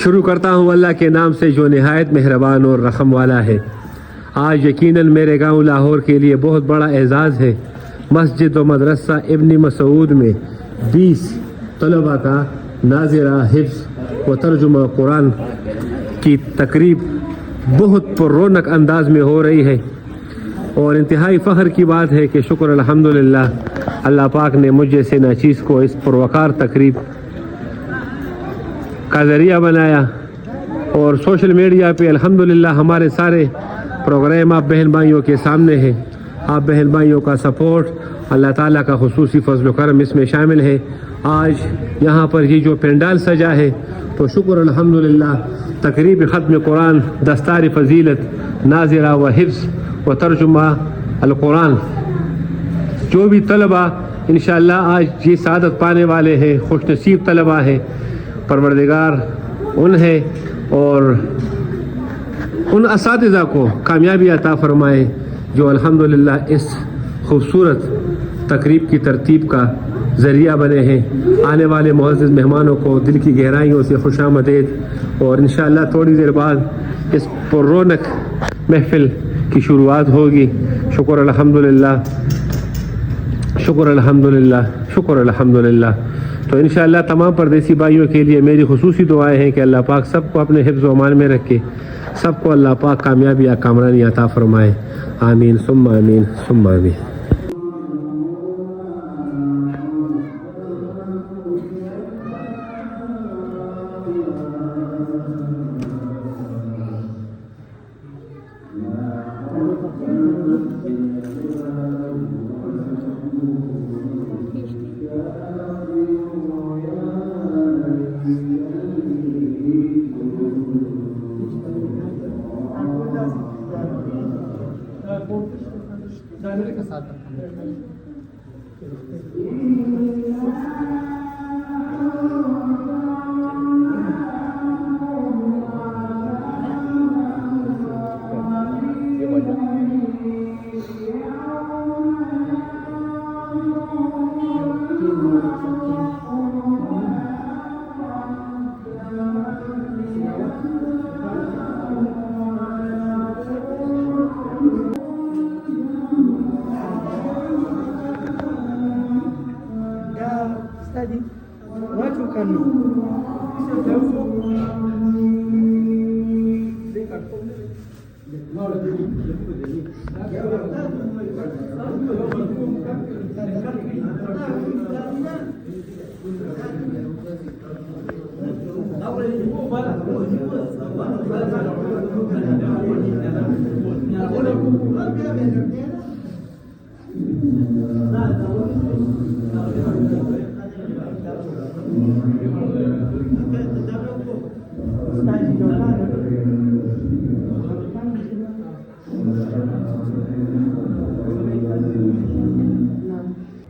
शुरू करता हूँ अल्लाह के नाम से जो नहायत मेहरबान और रहम वाला है। आज यकीनन मेरे गांव लाहौर के लिए बहुत बड़ा एजाज़ है। मस्जिद व मदरसा इब्न मसूद में 20 तलबा का नाज़िरा हिफ्ज़ व तर्जुमा कुरान की तकरीब बहुत पुररौनक अंदाज में हो रही है और इंतहाई फ़ख्र की बात है कि शुक्र अल्हम्दुलिल्लाह अल्लाह पाक ने मुझ जैसे नाचीज़ को इस पुरवकार तकरीब का ज़रिया बनाया। और सोशल मीडिया पे अल्हम्दुलिल्लाह हमारे सारे प्रोग्राम आप बहन भाइयों के सामने है। आप बहन भाइयों का सपोर्ट, अल्लाह ताला का खुसूसी फजल करम इसमें शामिल है। आज यहाँ पर ये जो पेंडाल सजा है तो शुक्र अल्हम्दुलिल्लाह तकरीब ख़त्म कुरान, दस्तार फजीलत, नाज़िरा व हिफ्ज़ व तर्जुमा अल कुरान, जो भी तलबा इंशाअल्लाह आज ये सादत पाने वाले हैं, खुशनसीब तलबा हैं, परवरदिगार उन्हें और उन असातिज़ा को कामयाबी अता फरमाए जो अल्हम्दुलिल्लाह इस खूबसूरत तकरीब की तरतीब का ज़रिया बने हैं। आने वाले मुअज़्ज़िज़ मेहमानों को दिल की गहराइयों से खुशामदीद और इंशाअल्लाह थोड़ी देर बाद इस पुररौनक महफ़िल की शुरुआत होगी। शुक्र अल्हम्दुलिल्लाह, शुक्र अल्हम्दुलिल्लाह, शुक्र अल्हम्दुलिल्लाह। तो इंशाअल्लाह तमाम परदेसी भाइयों के लिए मेरी खुसूसी दुआएं हैं कि अल्लाह पाक सबको अपने हिफ्ज़ व अमान में रखे, सबको अल्लाह पाक कामयाबी या कामरानी अता फरमाए। आमीन सुम्मा आमीन सुम्मा आमीन।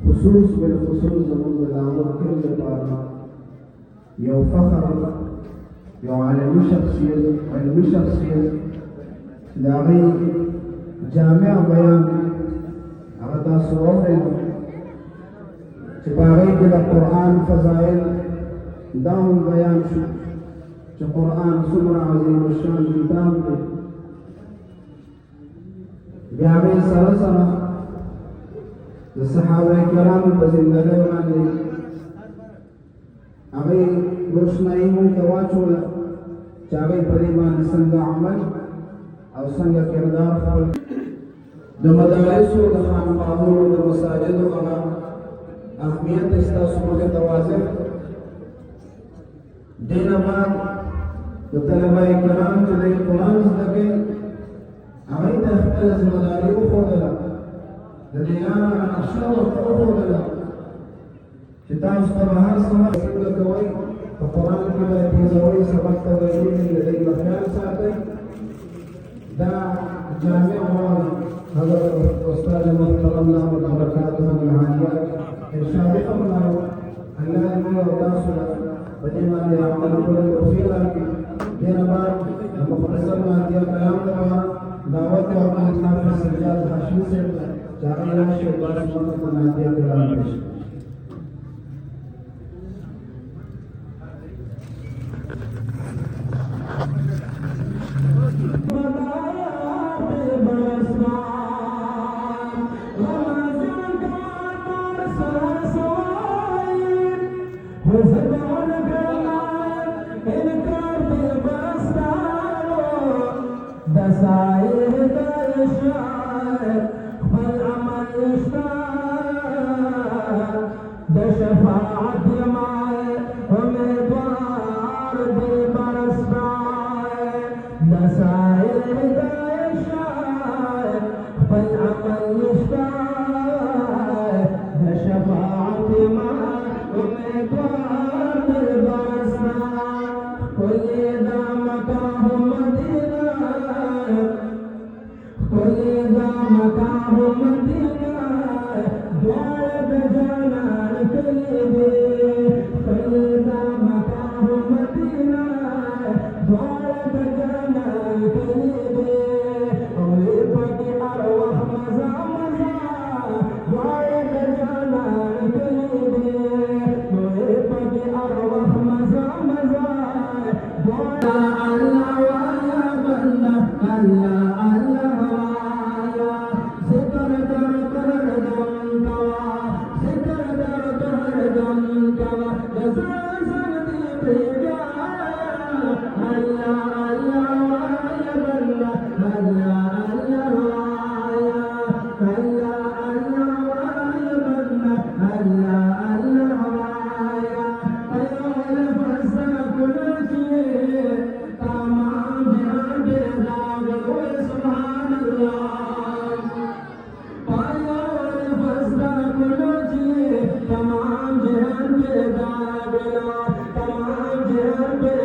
خصوص بالخصوص زمن العمر كل بارا يو فخر يو علمي شخصية داغي جامع بيان أغدا صورين تباغي دل القرآن فضائل داهم بيان شو قرآن سمر عظيم الشان داهم بيابي سرسرة الصحابة الكرام بزندگی باندې هغه روشنايي مو تواچول چې هغه په دې باندې څنګه عمل او څنګه کردار خپل د مدارس او د خانقاهو او د مساجدو هغه اهمیت استاسو موږ تواضع دینه بعد د طلبه کرام چې د قرآن زده کوي هغه د خپل ذمہداري وښودله لدينا أشهر الحروف لنا كتاب صباح الصباح يقول كوي القرآن كما يتزوي سبق تدريب لدي مكان ساعتي دا جامع هذا الأستاذ المحترم له وبركاته العالية إن شاء الله الله يمنع وداسنا بديما يعمل كل الوفير دينا بار المختصر ما ديا كلام دعوت وعمل نافذ سجاد هاشم سيد جاءنا شيطان من نادي كلام तमाम जहान पे